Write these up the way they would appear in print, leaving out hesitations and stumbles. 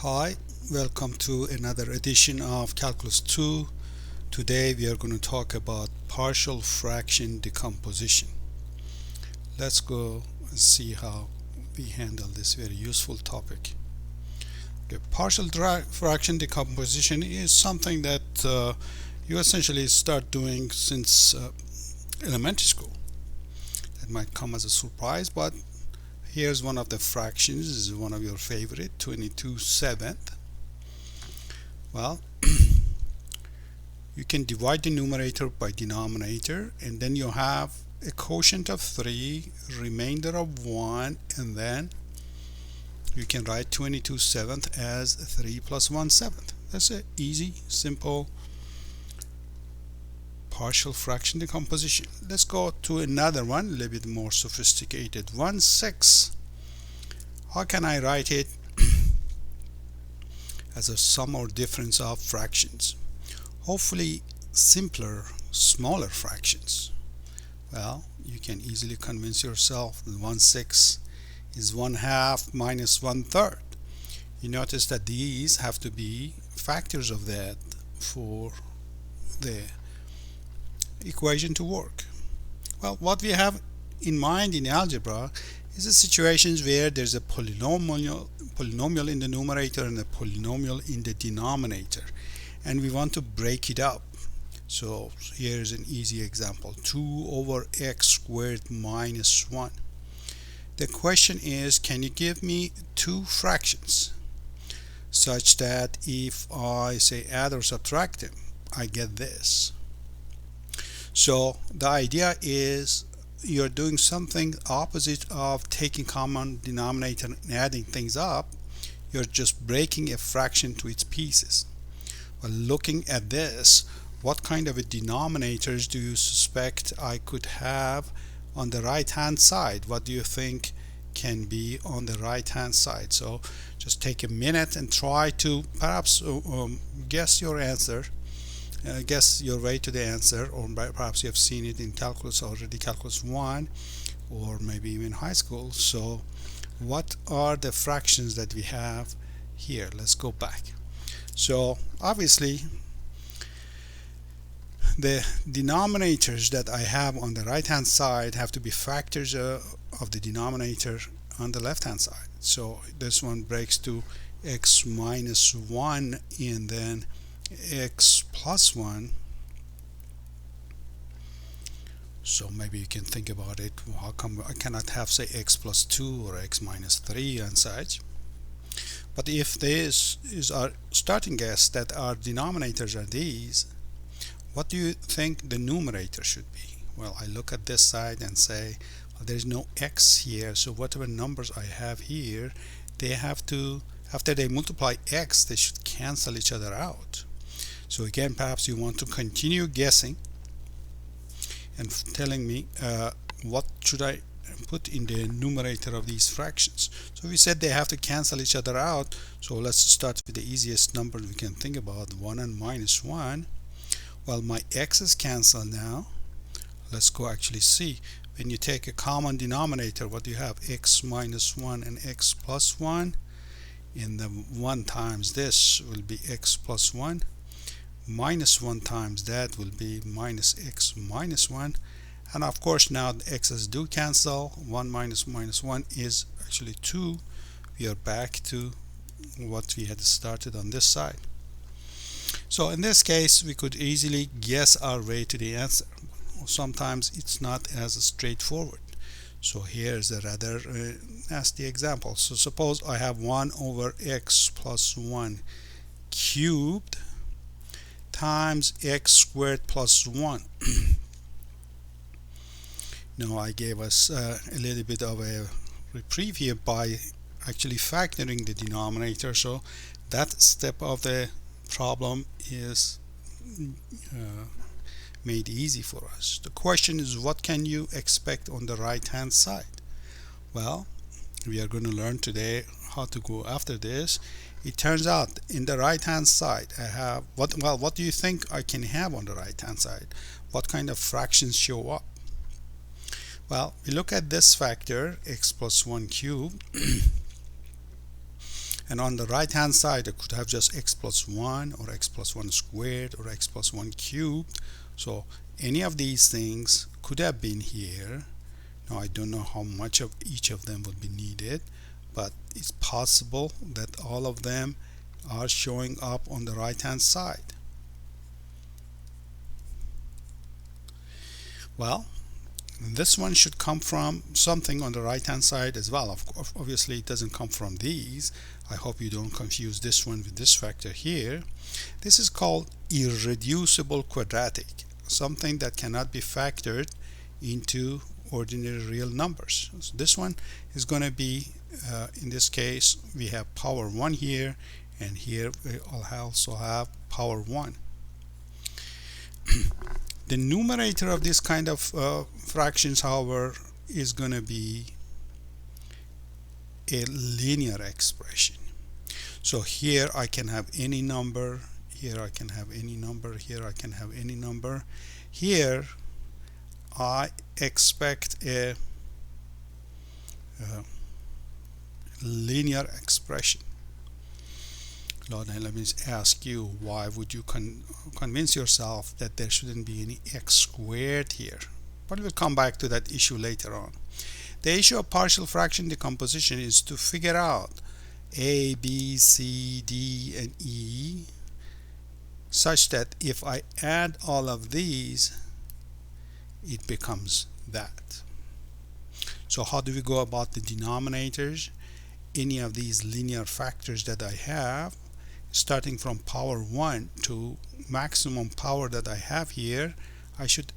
Hi, welcome to another edition of Calculus 2. Today we are going to talk about partial fraction decomposition. Let's go and see how we handle this very useful topic. Okay, fraction decomposition is something that you essentially start doing since elementary school. That might come as a surprise, but here's one of the fractions. This is one of your favorite, 22/7. Well, you can divide the numerator by denominator, and then you have a quotient of 3, remainder of 1, and then you can write 22/7 as 3 plus 1/7. That's an easy, simple partial fraction decomposition. Let's go to another one, a little bit more sophisticated. 1/6. How can I write it as a sum or difference of fractions? Hopefully simpler, smaller fractions. Well, you can easily convince yourself that 1/6 is 1/2 minus 1/3. You notice that these have to be factors of that for the equation to work. Well, what we have in mind in algebra is the situations where there's a polynomial in the numerator and a polynomial in the denominator, and we want to break it up. So here's an easy example: 2 over x squared minus 1. The question is, can you give me two fractions such that if I say add or subtract them, I get this? So the idea is you're doing something opposite of taking common denominator and adding things up. You're just breaking a fraction to its pieces. Well, looking at this, what kind of a denominators do you suspect I could have on the right hand side? What do you think can be on the right hand side? So just take a minute and try to perhaps guess your answer. Guess your way to the answer, or perhaps you have seen it in calculus already, calculus 1, or maybe even high school. So what are the fractions that we have here? Let's go back. So obviously the denominators that I have on the right hand side have to be factors of the denominator on the left hand side. So this one breaks to x minus 1 and then x plus 1. So maybe you can think about it, how come I cannot have, say, x plus 2 or x minus 3 and such? But if this is our starting guess that our denominators are these, what do you think the numerator should be? Well, I look at this side and say, well, there's no x here, so whatever numbers I have here, they have to, after they multiply x, they should cancel each other out. So again, perhaps you want to continue guessing and telling me what should I put in the numerator of these fractions. So we said they have to cancel each other out, so let's start with the easiest number we can think about, 1 and minus 1. Well, my x's cancel now. Let's go actually see. When you take a common denominator, what do you have? X minus 1 and x plus 1. In the 1 times this will be x plus 1. Minus 1 times that will be minus x minus 1. And of course now the x's do cancel. 1 minus minus 1 is actually 2. We are back to what we had started on this side. So in this case we could easily guess our way to the answer. Sometimes it's not as straightforward. So here's a rather nasty example. So suppose I have 1 over x plus 1 cubed times x squared plus 1. Now I gave us a little bit of a reprieve here by actually factoring the denominator, so that step of the problem is made easy for us. The question is, what can you expect on the right hand side? Well, we are going to learn today how to go after this. It turns out in the right hand side I have what do you think I can have on the right hand side? What kind of fractions show up? Well, we look at this factor, x plus 1 cubed, and on the right hand side I could have just x plus 1 or x plus 1 squared or x plus 1 cubed. So any of these things could have been here. Now I don't know how much of each of them would be needed, but it's possible that all of them are showing up on the right hand side. Well, this one should come from something on the right hand side as well. Obviously it doesn't come from these. I hope you don't confuse this one with this factor here. This is called irreducible quadratic, something that cannot be factored into ordinary real numbers. So this one is going to be, in this case, we have power 1 here, and here we also have power 1. The numerator of this kind of fractions, however, is going to be a linear expression. So here I can have any number, here I can have any number, here I can have any number. Here I expect a linear expression. Now let me ask you, why would you convince yourself that there shouldn't be any x squared here? But we'll come back to that issue later on. The issue of partial fraction decomposition is to figure out a, b, c, d, and e such that if I add all of these, it becomes that. So how do we go about the denominators? Any of these linear factors that I have, starting from power 1 to maximum power that I have here, I should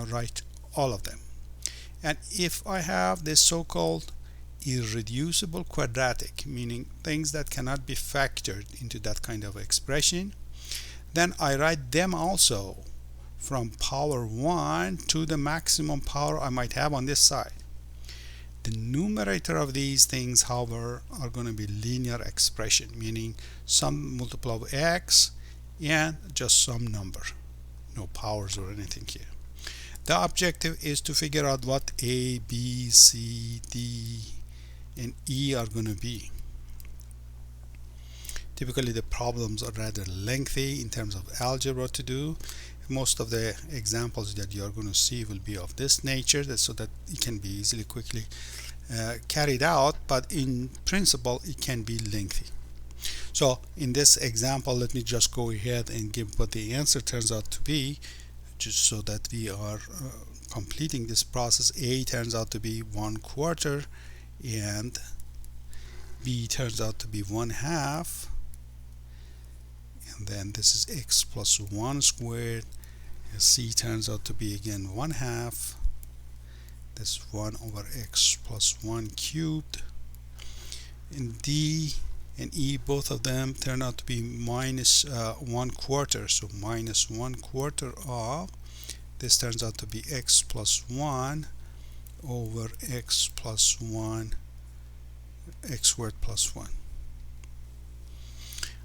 write all of them. And if I have this so-called irreducible quadratic, meaning things that cannot be factored into that kind of expression, then I write them also from power 1 to the maximum power I might have on this side. The numerator of these things, however, are going to be linear expression, meaning some multiple of x and just some number, no powers or anything here. The objective is to figure out what a, b, c, d, and e are going to be. Typically the problems are rather lengthy in terms of algebra to do. Most of the examples that you are going to see will be of this nature, so that it can be easily quickly carried out, but in principle it can be lengthy. So in this example, let me just go ahead and give what the answer turns out to be, just so that we are completing this process. A turns out to be 1/4 and b turns out to be 1/2, and then this is x plus 1 squared. C turns out to be again 1/2. This 1 over x plus 1 cubed. And d and e, both of them turn out to be minus 1/4. So minus 1/4 of, this turns out to be x plus 1 over x plus 1, x squared plus 1.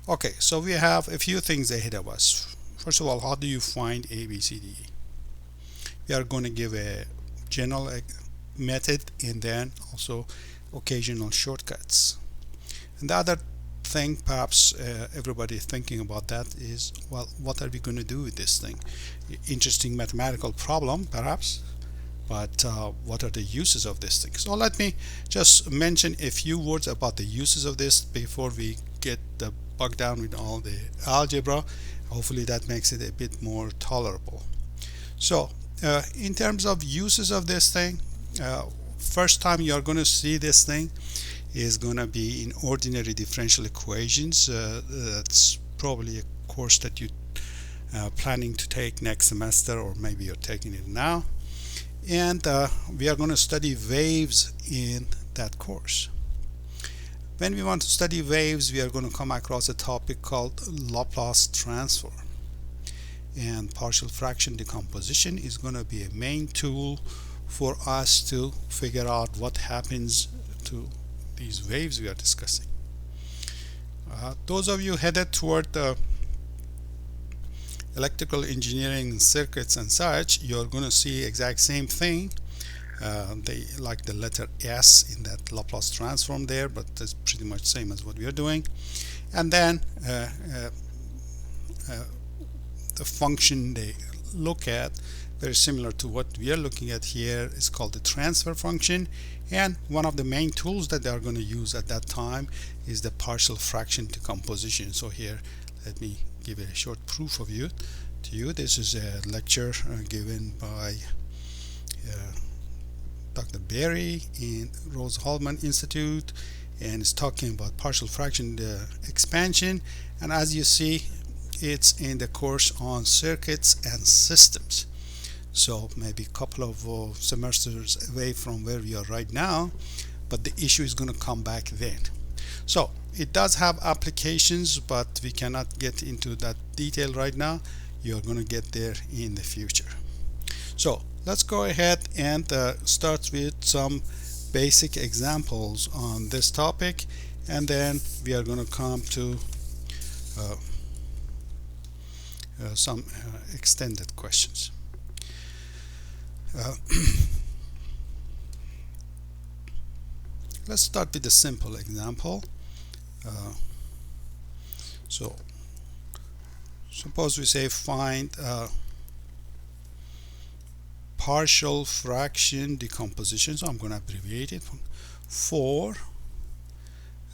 Okay, so we have a few things ahead of us. First of all, how do you find a, b, c, d, e? We are going to give a general method and then also occasional shortcuts. And the other thing, perhaps everybody is thinking about that, is, well, what are we going to do with this thing? Interesting mathematical problem, perhaps, but what are the uses of this thing? So let me just mention a few words about the uses of this before we get bogged down with all the algebra. Hopefully that makes it a bit more tolerable. So in terms of uses of this thing, first time you are going to see this thing is going to be in ordinary differential equations. That's probably a course that you planning to take next semester, or maybe you're taking it now. And we are going to study waves in that course. When we want to study waves, we are going to come across a topic called Laplace transform. And partial fraction decomposition is going to be a main tool for us to figure out what happens to these waves we are discussing. Those of you headed toward the electrical engineering circuits and such, you're going to see exact same thing. They like the letter S in that Laplace transform there, but it's pretty much same as what we are doing. And then the function they look at, very similar to what we are looking at here, is called the transfer function. And one of the main tools that they are going to use at that time is the partial fraction decomposition. So here, let me give a short proof of you to you. This is a lecture given by Dr. Berry in Rose-Hulman Institute, and it's talking about partial fraction expansion. And as you see, it's in the course on circuits and systems. So maybe a couple of semesters away from where we are right now, but the issue is going to come back then. So it does have applications, but we cannot get into that detail right now. You're going to get there in the future. So let's go ahead and start with some basic examples on this topic, and then we are going to come to some extended questions. Let's start with a simple example. So suppose we say find partial fraction decomposition. So I'm going to abbreviate it for,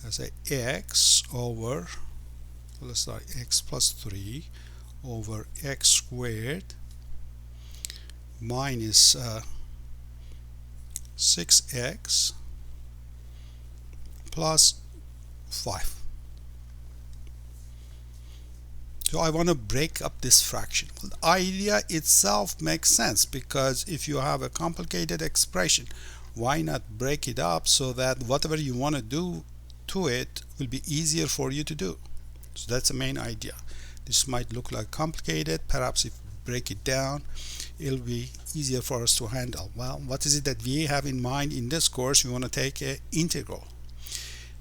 let's say, x over, let's start x plus 3 over x squared minus 6x plus 5. So I want to break up this fraction. Well, the idea itself makes sense, because if you have a complicated expression, why not break it up so that whatever you want to do to it will be easier for you to do. So that's the main idea. This might look like complicated. Perhaps if we break it down, it'll be easier for us to handle. Well, what is it that we have in mind in this course? We want to take an integral.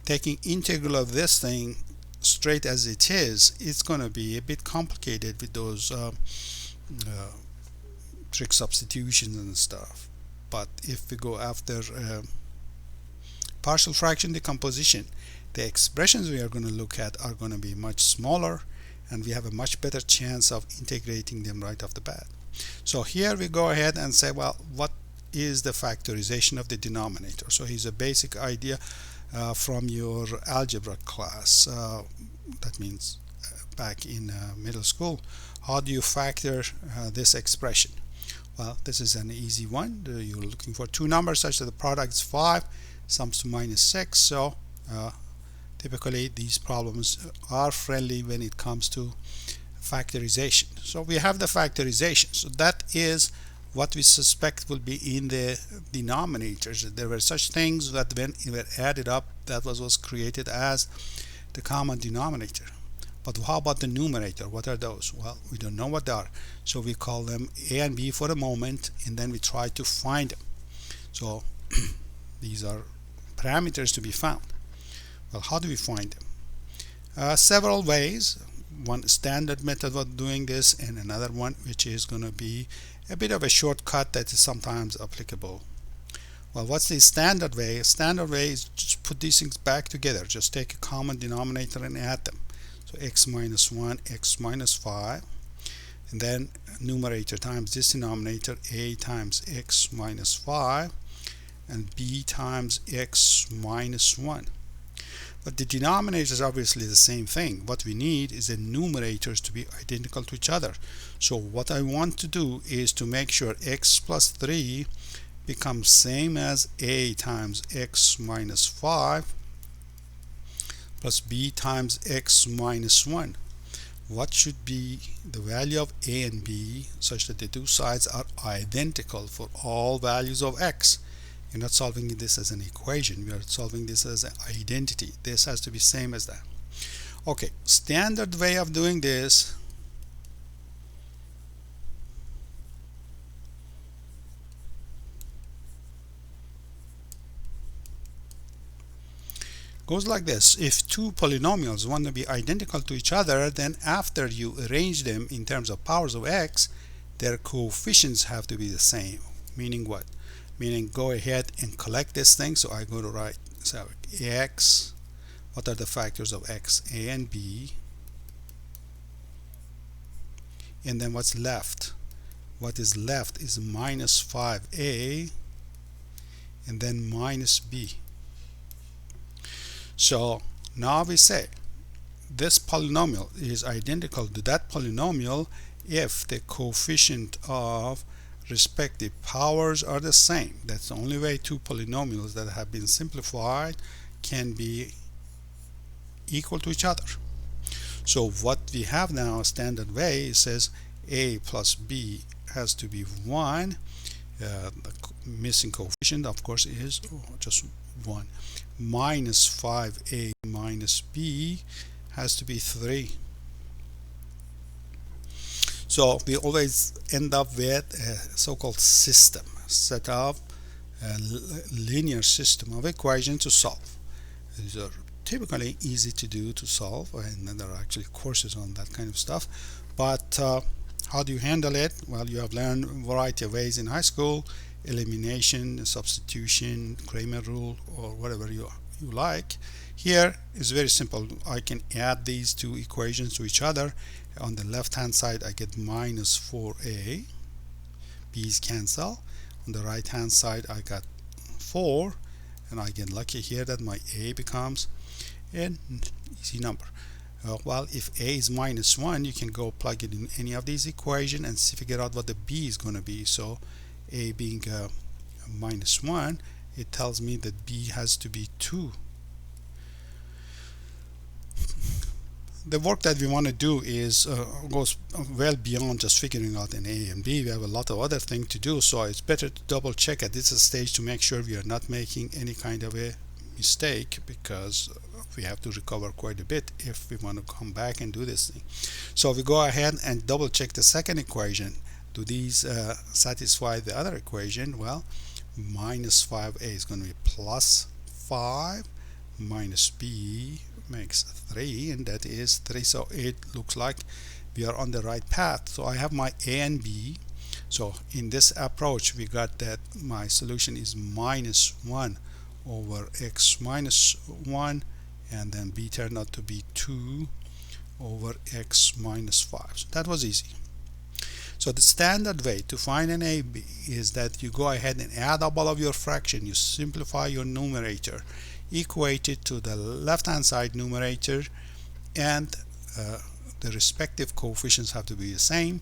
Taking integral of this thing straight as it is, it's going to be a bit complicated with those trig substitutions and stuff. But if we go after partial fraction decomposition, the expressions we are going to look at are going to be much smaller, and we have a much better chance of integrating them right off the bat. So here we go ahead and say, well, what is the factorization of the denominator? So here's a basic idea from your algebra class. That means back in middle school. How do you factor this expression? Well, this is an easy one. You're looking for two numbers such that the product is 5, sums to minus 6. So typically these problems are friendly when it comes to factorization. So we have the factorization. So that is what we suspect will be in the denominators. There were such things that when they were added up, that was created as the common denominator. But how about the numerator? What are those? Well, we don't know what they are. So we call them A and B for the moment, and then we try to find them. So these are parameters to be found. Well, how do we find them? Several ways. One standard method of doing this, and another one which is going to be a bit of a shortcut that is sometimes applicable. Well, what's the standard way? Standard way is just put these things back together. Just take a common denominator and add them. So x minus 1, x minus 5, and then numerator times this denominator, a times x minus 5, and b times x minus 1. But the denominator is obviously the same thing. What we need is the numerators to be identical to each other. So what I want to do is to make sure x plus 3 becomes same as a times x minus 5 plus b times x minus 1. What should be the value of a and b such that the two sides are identical for all values of x? You're not solving this as an equation. We are solving this as an identity. This has to be same as that. Okay, standard way of doing this goes like this. If two polynomials want to be identical to each other, then after you arrange them in terms of powers of x, their coefficients have to be the same. Meaning what? meaning go ahead and collect this thing. So I go to write, so x, what are the factors of x? A and b. And then what's left? What is left is minus 5a and then minus b. So now we say this polynomial is identical to that polynomial if the coefficient of respective powers are the same. That's the only way two polynomials that have been simplified can be equal to each other. So what we have now, a standard way, it says a plus b has to be 1. The missing coefficient, of course, is just 1. Minus 5a minus b has to be 3. So we always end up with a so-called system, set of a linear system of equations to solve. These are typically easy to do to solve, and there are actually courses on that kind of stuff. But how do you handle it? Well, you have learned a variety of ways in high school: elimination, substitution, Kramer rule, or whatever you like. Here is very simple. I can add these two equations to each other. On the left hand side I get minus 4a, b's cancel. On the right hand side I got 4, and I get lucky here that my a becomes an easy number. Well, if a is minus 1, you can go plug it in any of these equations and figure out what the b is going to be. So a being minus 1, it tells me that b has to be 2. The work that we want to do is goes well beyond just figuring out an a and b. We have a lot of other things to do, so it's better to double check at this stage to make sure we are not making any kind of a mistake, because we have to recover quite a bit if we want to come back and do this thing. So we go ahead and double check the second equation. Do these satisfy the other equation? Well, minus 5a is going to be plus 5, minus b makes 3, and that is 3. So it looks like we are on the right path. So I have my a and b. So in this approach we got that my solution is minus 1 over x minus 1, and then b turned out to be 2 over x minus 5. So that was easy. So the standard way to find an a b is that you go ahead and add up all of your fraction. You simplify your numerator, equate it to the left hand side numerator, and the respective coefficients have to be the same.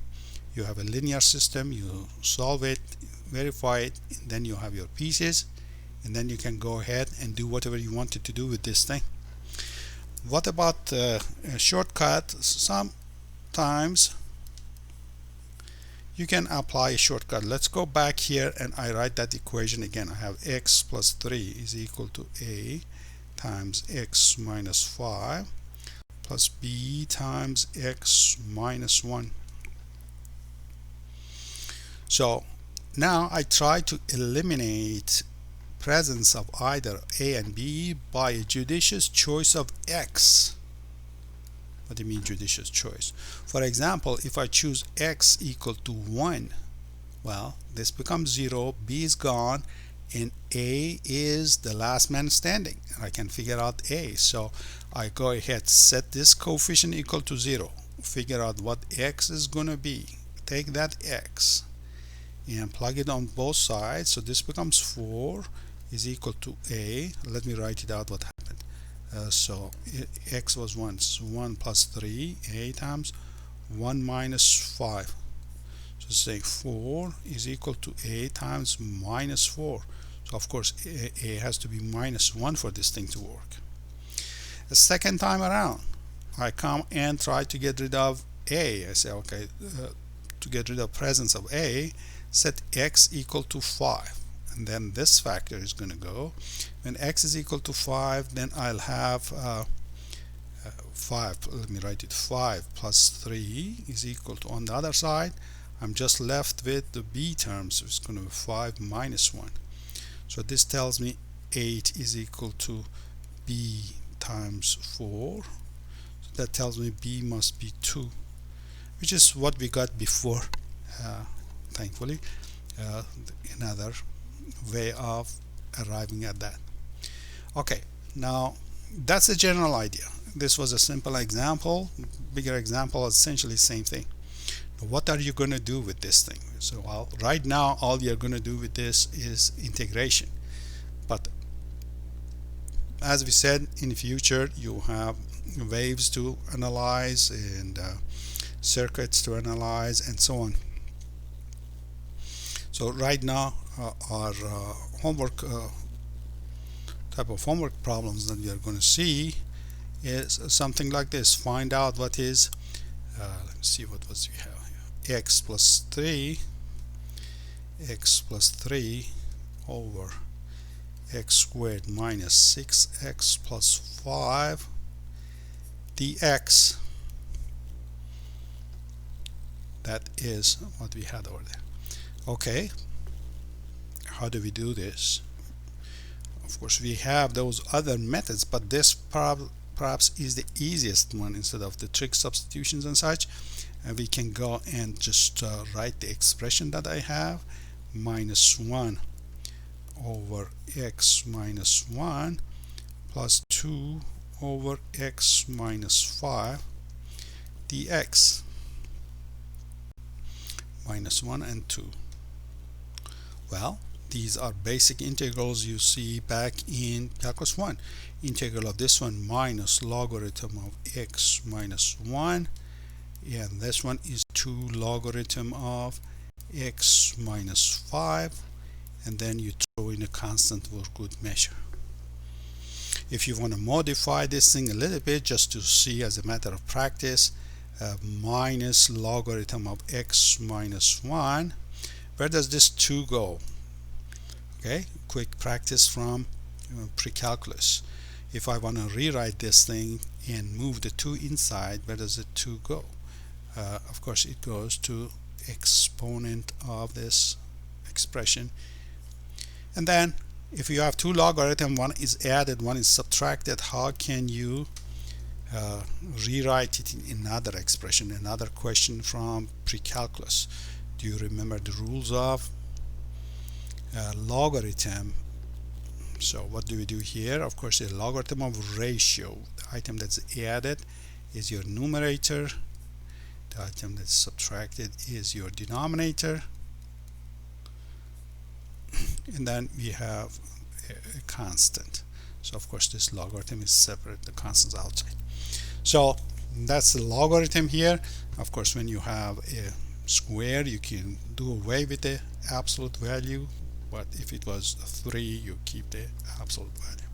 You have a linear system, you solve it, verify it, and then you have your pieces, and then you can go ahead and do whatever you wanted to do with this thing. What about a shortcut? Sometimes you can apply a shortcut. Let's go back here and I write that equation again. I have x plus 3 is equal to a times x minus 5 plus b times x minus 1. So now I try to eliminate presence of either a and b by a judicious choice of x. What do you mean judicious choice? For example, if I choose x equal to 1, well, this becomes 0, b is gone, and a is the last man standing, and I can figure out a. So I go ahead, set this coefficient equal to 0, figure out what x is going to be, take that x and plug it on both sides. So this becomes 4 is equal to a. Let me write it out what happened. So x was 1, so 1 plus 3, a times 1 minus 5. So say 4 is equal to a times minus 4. So of course a has to be minus 1 for this thing to work. The second time around, I come and try to get rid of a. I say, okay, to get rid of presence of a, set x equal to 5. And then this factor is going to go. When x is equal to 5, then I'll have 5. Let me write it. 5 plus 3 is equal to, on the other side, I'm just left with the b term, so it's going to be 5 minus 1. So this tells me 8 is equal to b times 4. So that tells me b must be 2, which is what we got before, thankfully. Another way of arriving at that. Okay, now that's the general idea. This was a simple example. Bigger example, essentially same thing. What are you going to do with this thing? So well, right now all you're going to do with this is integration, but as we said, in the future you have waves to analyze and circuits to analyze and so on. So right now our homework type of homework problems that we are going to see is something like this. Find out what is let me see what was we have here. X plus 3 over x squared minus 6x plus 5 dx. That is what we had over there. Okay, how do we do this? Of course we have those other methods, but this perhaps is the easiest one. Instead of the trig substitutions and such, and we can go and just write the expression that I have, minus 1 over x minus 1 plus 2 over x minus 5 dx. Minus 1 and 2. Well, these are basic integrals you see back in calculus 1. Integral of this one minus logarithm of x minus 1, and this one is 2 logarithm of x minus 5, and then you throw in a constant for good measure. If you want to modify this thing a little bit just to see as a matter of practice, minus logarithm of x minus 1, where does this 2 go? Okay, quick practice from pre-calculus. If I want to rewrite this thing and move the 2 inside, where does the 2 go? Of course it goes to exponent of this expression. And then if you have 2 logarithm, one is added, one is subtracted, how can you rewrite it in another expression? Another question from pre-calculus. Do you remember the rules of logarithm? So what do we do here? Of course, the logarithm of ratio, the item that's added is your numerator, the item that's subtracted is your denominator, and then we have a constant. So of course this logarithm is separate, the constant's outside. So that's the logarithm here. Of course, when you have a square, you can do away with the absolute value, but if it was 3, you keep the absolute value.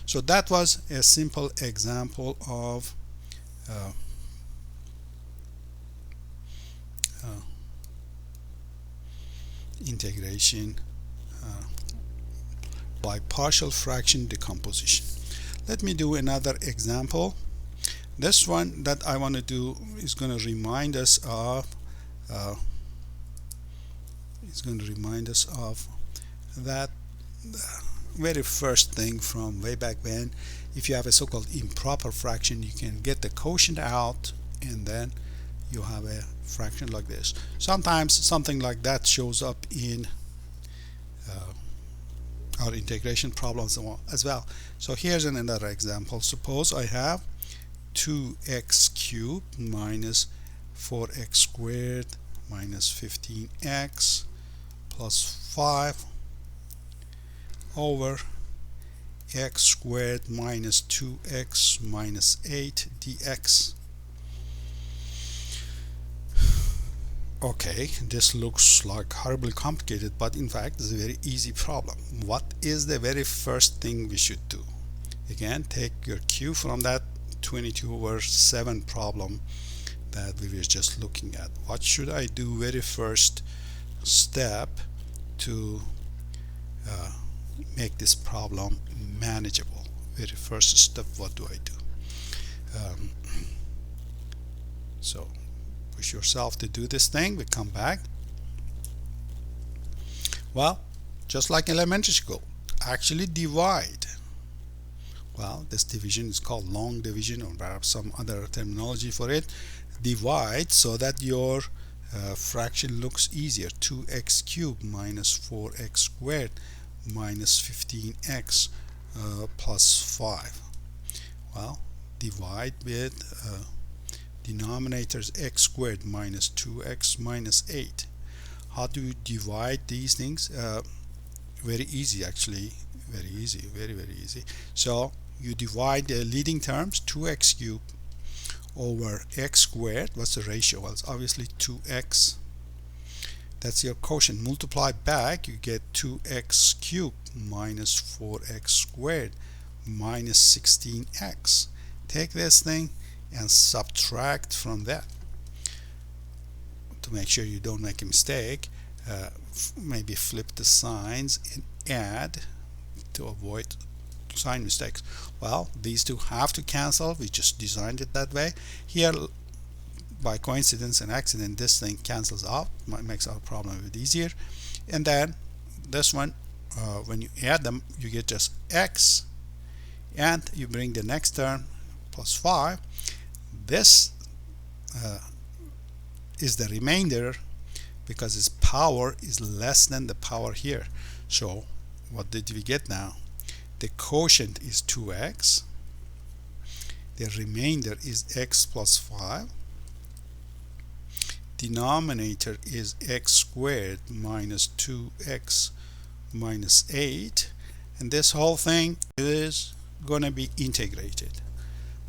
So that was a simple example of integration by partial fraction decomposition. Let me do another example. This one that I want to do is going to remind us of that very first thing from way back when. If you have a so-called improper fraction, you can get the quotient out and then you have a fraction like this. Sometimes something like that shows up in our integration problems as well. So here's another example. Suppose I have 2x cubed minus 4x squared minus 15x plus 5 over x squared minus 2x minus 8 dx. Okay, this looks like horribly complicated, but in fact it's a very easy problem. What is the very first thing we should do? Again, take your cue from that 22 over 7 problem that we were just looking at. What should I do very first step to make this problem manageable? Very first step, what do I do? So push yourself to do this thing. We come back. Well, just like elementary school, actually divide. Well, this division is called long division, or perhaps some other terminology for it. Divide so that your fraction looks easier. 2x cubed minus 4x squared minus 15x plus 5. Well, divide with denominators x squared minus 2x minus 8. How do you divide these things? Very easy, actually. Very easy, very easy. So you divide the leading terms, 2x cubed over x squared. What's the ratio? Well, it's obviously 2x. That's your quotient. Multiply back, you get 2x cubed minus 4x squared minus 16x. Take this thing and subtract from that. To make sure you don't make a mistake, maybe flip the signs and add to avoid sign mistakes. Well, these two have to cancel. We just designed it that way. Here, by coincidence and accident, this thing cancels out. Makes our problem a bit easier. And then this one, when you add them, you get just x, and you bring the next term plus 5. This is the remainder because its power is less than the power here. So what did we get now? The quotient is 2x. The remainder is x plus 5. Denominator is x squared minus 2x minus 8. And this whole thing is going to be integrated.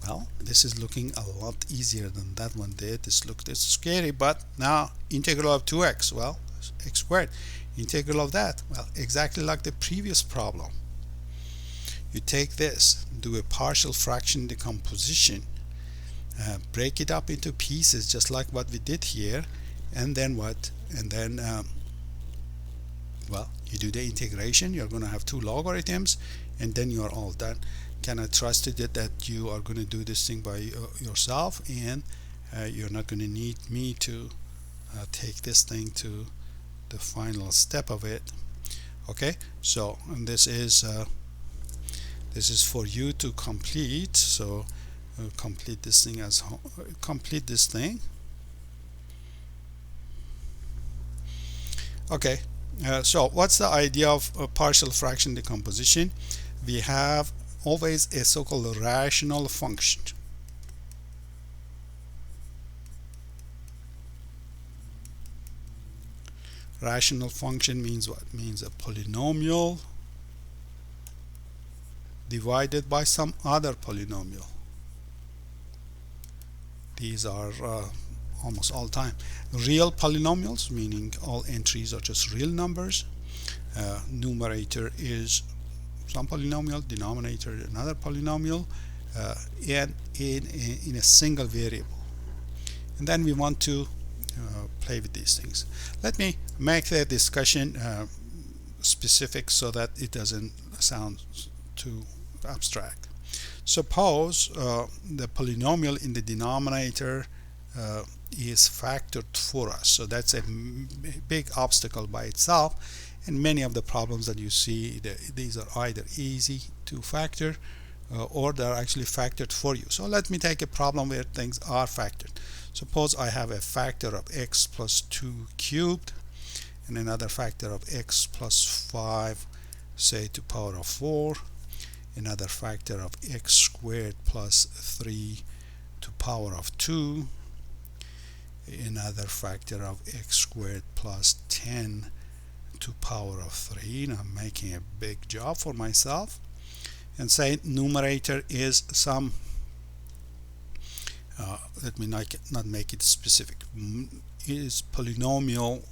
Well, this is looking a lot easier than that one did. This looked scary, but now integral of 2x, well, x squared. Integral of that, well, exactly like the previous problem. You take this, do a partial fraction decomposition, break it up into pieces just like what we did here, and then what? And then, well, you do the integration. You're going to have two logarithms, and then you're all done. Can I trust it that you are going to do this thing by yourself, and you're not going to need me to take this thing to the final step of it. Okay, so and this is for you to complete. So complete this thing as complete this thing. Okay, so what's the idea of partial fraction decomposition? We have always a so-called rational function. Rational function means what? Means a polynomial divided by some other polynomial. These are almost all time real polynomials, meaning all entries are just real numbers. Numerator is some polynomial, denominator another polynomial, and in a single variable. And then we want to play with these things. Let me make the discussion specific so that it doesn't sound too abstract. Suppose the polynomial in the denominator is factored for us. So that's a big obstacle by itself, and many of the problems that you see, these are either easy to factor or they're actually factored for you. So let me take a problem where things are factored. Suppose I have a factor of x plus 2 cubed and another factor of x plus 5, say to power of 4, another factor of x squared plus 3 to power of 2, another factor of x squared plus 10 to power of 3. Now I'm making a big job for myself, and say numerator is some let me not make it specific, is polynomial,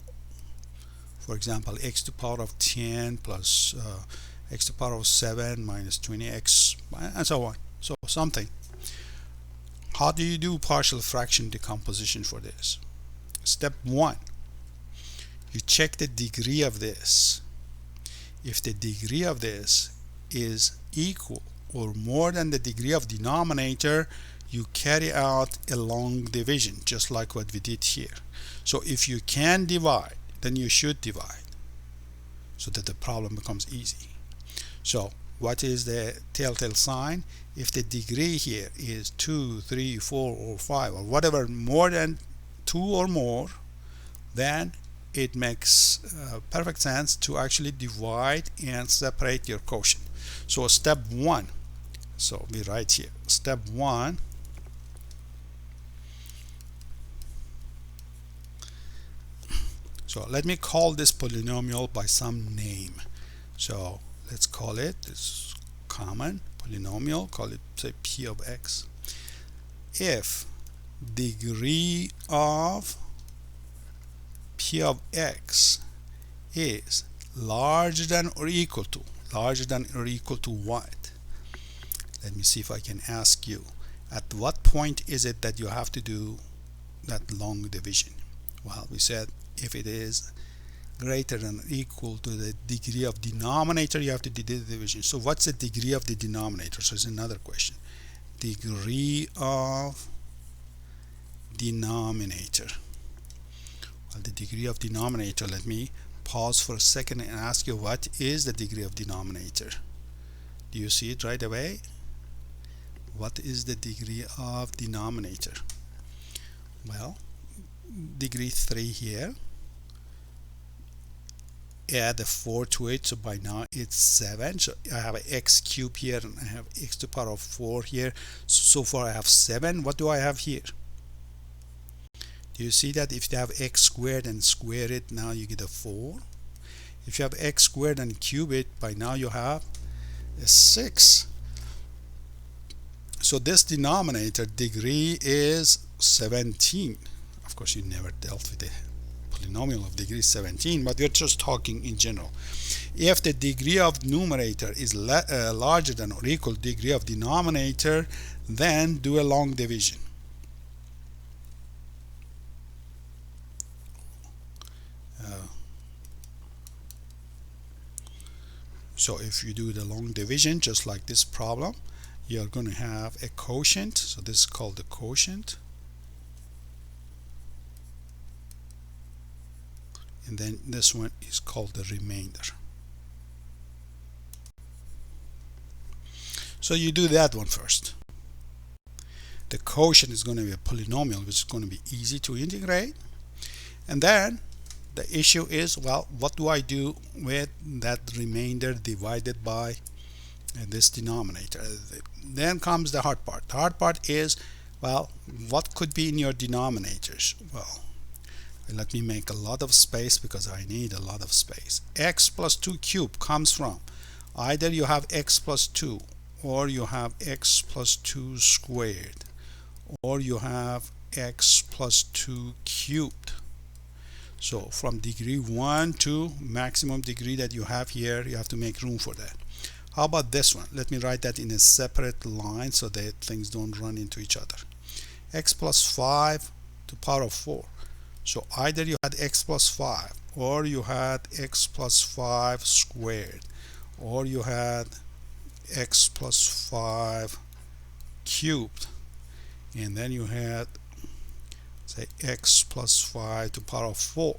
for example x to power of 10 plus x to power of 7 minus 20x and so on. So something. How do you do partial fraction decomposition for this? Step 1, you check the degree of this. If the degree of this is equal or more than the degree of denominator, you carry out a long division, just like what we did here. So if you can divide, then you should divide so that the problem becomes easy. So what is the telltale sign? If the degree here is 2, 3, 4 or 5 or whatever more than 2 or more, then it makes perfect sense to actually divide and separate your quotient. So step 1, so we write here step 1, so let me call this polynomial by some name. So let's call it this common polynomial, call it say p of x. If degree of p of x is larger than or equal to what? Let me see if I can ask you, at what point is it that you have to do that long division? Well, we said if it is greater than or equal to the degree of denominator, you have to do the division. So what's the degree of the denominator? So it's another question. Degree of denominator. Well, the degree of denominator, let me pause for a second and ask you, what is the degree of denominator? Do you see it right away? What is the degree of denominator? Well, degree 3 here. Add a 4 to it, so by now it's 7. So I have an x cubed here and I have x to the power of 4 here. So far I have 7. What do I have here? Do you see that if you have x squared and square it, now you get a 4? If you have x squared and cube it, by now you have a 6. So this denominator degree is 17. Of course, you never dealt with the polynomial of degree 17, but we're just talking in general. If the degree of numerator is larger than or equal to degree of denominator, then do a long division. So if you do the long division, just like this problem, you're going to have a quotient. So this is called the quotient. And then this one is called the remainder. So you do that one first. The quotient is going to be a polynomial, which is going to be easy to integrate. And then the issue is, well, what do I do with that remainder divided by this denominator? Then comes the hard part. The hard part is, well, what could be in your denominators? Well, let me make a lot of space because I need a lot of space. X plus 2 cubed comes from either you have x plus 2, or you have x plus 2 squared, or you have x plus 2 cubed. So from degree 1 to maximum degree that you have here, you have to make room for that. How about this one? Let me write that in a separate line so that things don't run into each other. X plus 5 to power of 4. So either you had x plus 5, or you had x plus 5 squared, or you had x plus 5 cubed, and then you had, say, x plus 5 to power of 4.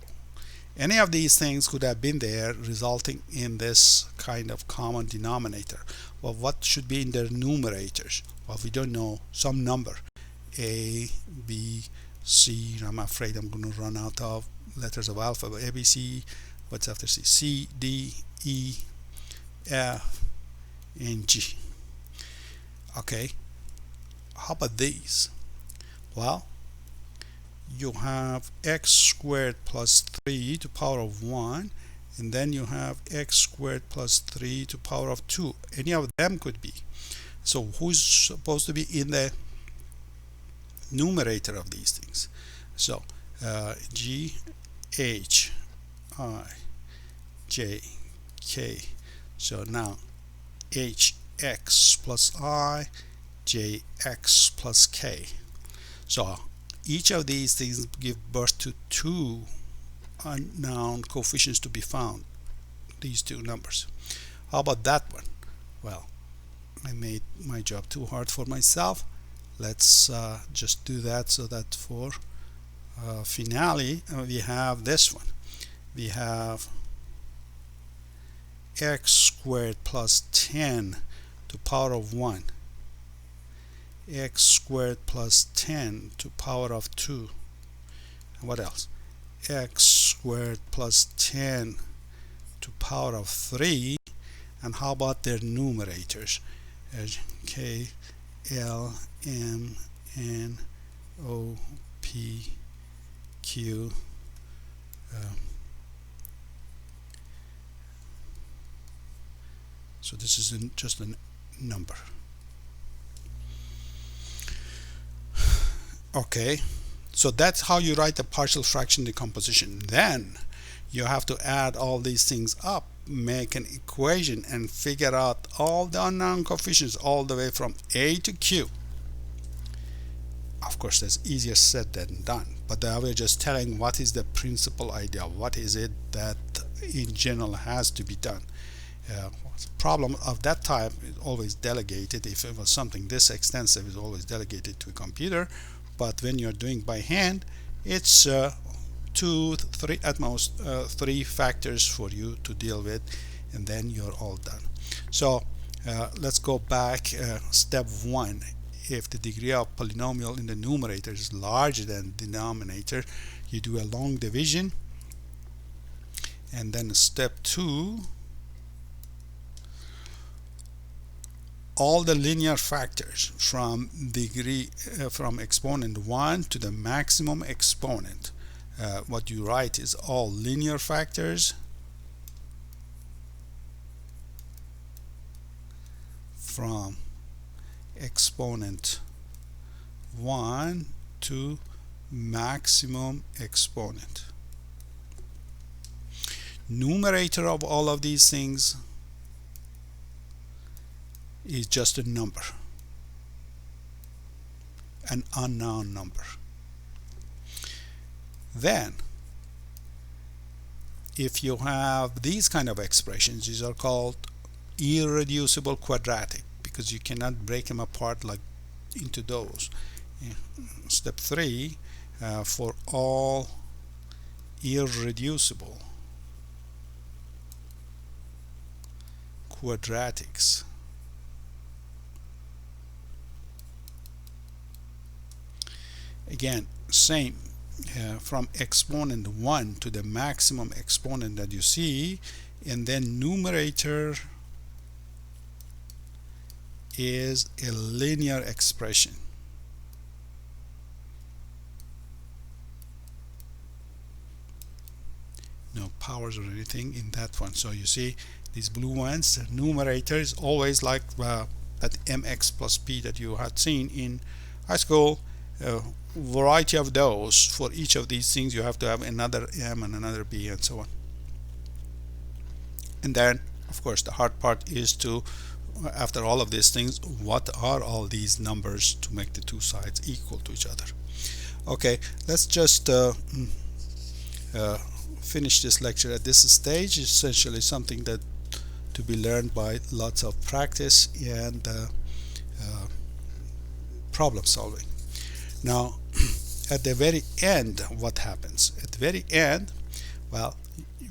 Any of these things could have been there, resulting in this kind of common denominator. Well, what should be in their numerators? Well, we don't know. Some number, a, b, c. I'm afraid I'm going to run out of letters of alphabet. A, b, c. What's after c? C, d, e, f, and g. Okay, how about these? Well, you have x squared plus 3 to power of 1, and then you have x squared plus 3 to power of 2. Any of them could be. So who's supposed to be in the numerator of these things? So g, h, I, j, k. So now hx plus I, jx plus k. So each of these things give birth to 2 unknown coefficients to be found, these 2 numbers. How about that one? Well, I made my job too hard for myself. Let's just do that so that for finale we have this one. We have x squared plus 10 to power of 1, x squared plus 10 to power of 2, and what else? x squared plus 10 to power of 3. And how about their numerators? K, L, M, N, O, P, Q, so this is just a number. Okay, so that's how you write the partial fraction decomposition. Then you have to add all these things up, make an equation, and figure out all the unknown coefficients all the way from A to Q. Of course, that's easier said than done, but we're just telling what is the principal idea, what is it that in general has to be done. Problem of that type is always delegated. If it was something this extensive, it's always delegated to a computer, but when you're doing by hand, it's 2, 3, at most 3 factors for you to deal with, and then you're all done. So let's go back. Step 1, if the degree of polynomial in the numerator is larger than the denominator, you do a long division. And then step 2, all the linear factors from from exponent 1 to the maximum exponent. What you write is all linear factors from exponent 1 to maximum exponent. Numerator of all of these things is just a number, an unknown number. Then if you have these kind of expressions, these are called irreducible quadratic, because you cannot break them apart like into those. Step 3, for all irreducible quadratics, again same, from exponent 1 to the maximum exponent that you see, and then numerator is a linear expression. No powers or anything in that one. So you see these blue ones, the numerator is always like that mx plus p that you had seen in high school. Variety of those. For each of these things you have to have another m and another b and so on. And then of course the hard part is to, after all of these things, what are all these numbers to make the two sides equal to each other. Okay, let's just finish this lecture at this stage. It's essentially something that to be learned by lots of practice and problem solving. Now at the very end, what happens? At the very end, well,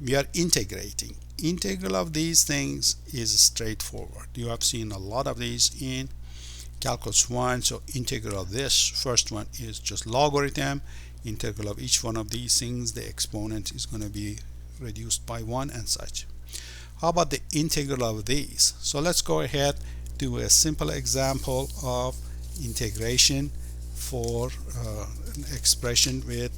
we are integrating. Integral of these things is straightforward. You have seen a lot of these in calculus 1. So integral of this first one is just logarithm. Integral of each one of these things, the exponent is going to be reduced by 1 and such. How about the integral of these? So let's go ahead, do a simple example of integration for an expression with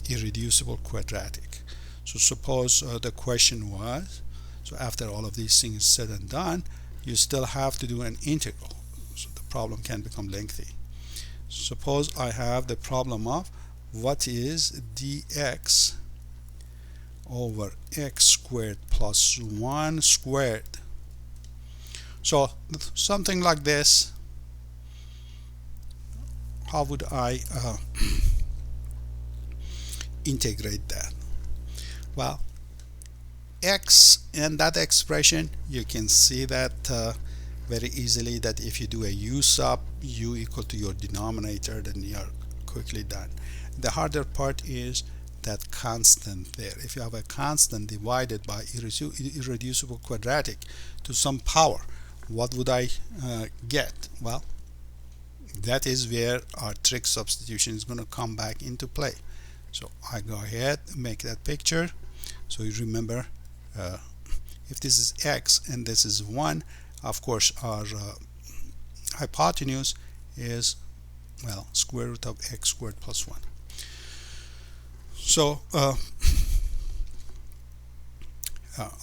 irreducible quadratic. So suppose the question was, so after all of these things said and done, you still have to do an integral. So the problem can become lengthy. Suppose I have the problem of what is dx over x squared plus 1 squared. So something like this. How would I integrate that? Well, x in that expression, you can see that very easily, that if you do a u sub u equal to your denominator, then you are quickly done. The harder part is that constant there. If you have a constant divided by irreducible quadratic to some power, what would I get? Well, That is where our trig substitution is going to come back into play. So I go ahead and make that picture. So you remember, if this is x and this is 1, of course our hypotenuse is, well, square root of x squared plus 1. So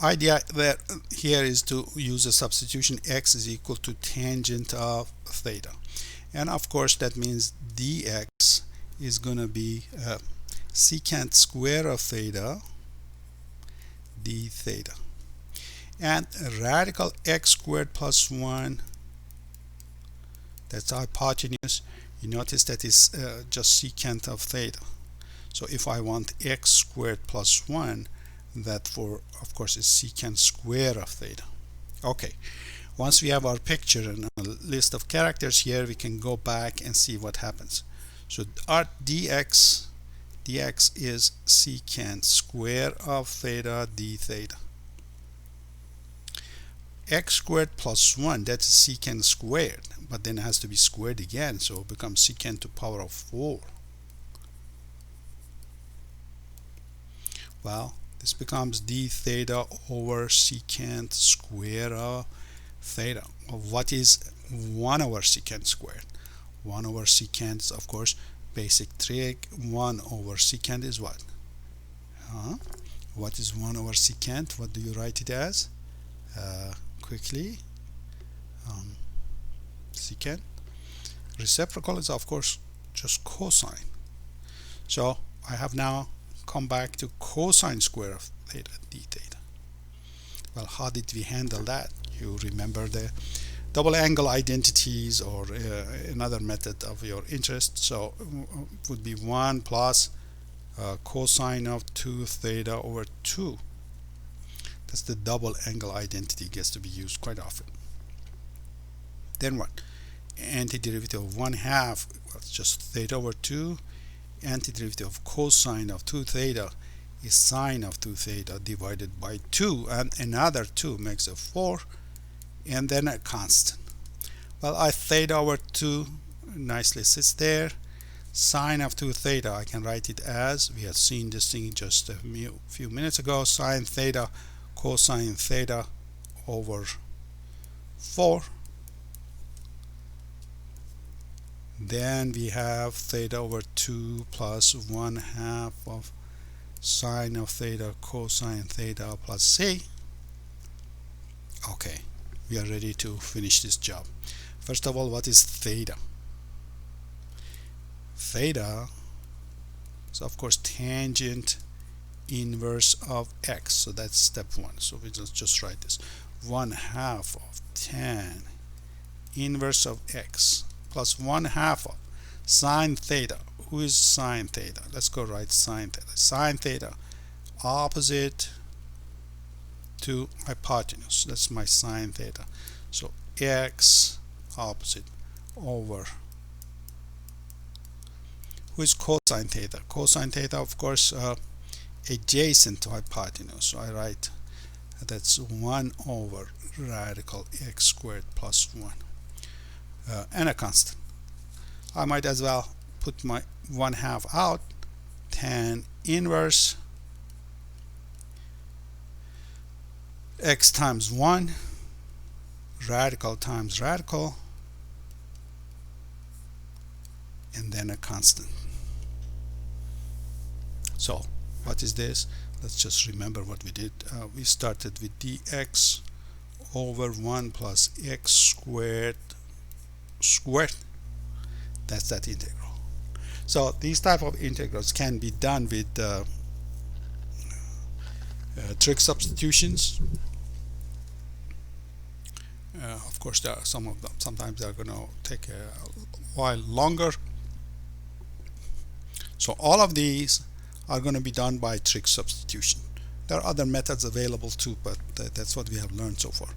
idea that here is to use a substitution. X is equal to tangent of theta, and of course that means dx is going to be secant square of theta d theta, and radical x squared plus 1, that's the hypotenuse. You notice that is just secant of theta. So if I want x squared plus 1, that for, of course, is secant square of theta. Okay, once we have our picture and a list of characters here, we can go back and see what happens. So our dx is secant square of theta d theta. X squared plus 1, that's secant squared, but then it has to be squared again, so it becomes secant to power of 4. Well, this becomes d theta over secant square of theta. Well, what is 1 over secant squared? 1 over secant is, of course, basic trig. 1 over secant is what? What is 1 over secant? What do you write it as? Quickly. Secant. Reciprocal is, of course, just cosine. So I have now come back to cosine square of theta d theta. Well, how did we handle that? You remember the double angle identities, or another method of your interest. So it would be 1 plus cosine of 2 theta over 2. That's the double angle identity, gets to be used quite often. Then what? Antiderivative of 1/2, well, it's just theta over 2. Antiderivative of cosine of 2 theta is sine of 2 theta divided by 2, and another 2 makes a 4, and then a constant. Well, I theta over 2 nicely sits there. Sine of 2 theta, I can write it as, we have seen this thing just a few minutes ago, sine theta cosine theta over 4. Then we have theta over 2 plus 1/2 of sine of theta cosine theta plus c. Okay, we are ready to finish this job. First of all, what is theta? Theta is, of course, tangent inverse of x. So that's step 1. So we just write this. 1/2 of tan inverse of x plus 1/2 of sine theta. Who is sine theta? Let's go write sine theta. Sine theta opposite to hypotenuse. That's my sine theta. So x opposite over, who is cosine theta? Cosine theta, of course, adjacent to hypotenuse. So I write that's 1 over radical x squared plus 1. And a constant. I might as well put my 1/2 out. Tan inverse x times 1, radical times radical, and then a constant. So what is this? Let's just remember what we did. We started with dx over 1 plus x squared squared. That's that integral. So these type of integrals can be done with trig substitutions. Of course, there are some of them. Sometimes they're going to take a while longer. So all of these are going to be done by trig substitution. There are other methods available too, but that's what we have learned so far.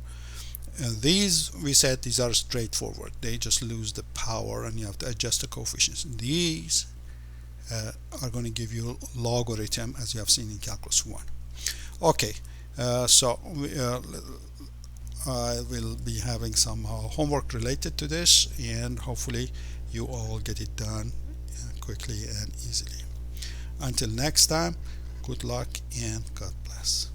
These, we said, these are straightforward. They just lose the power and you have to adjust the coefficients. These are going to give you logarithm, as you have seen in calculus 1. Okay, so I will be having some homework related to this, and hopefully you all get it done quickly and easily. Until next time, good luck and God bless.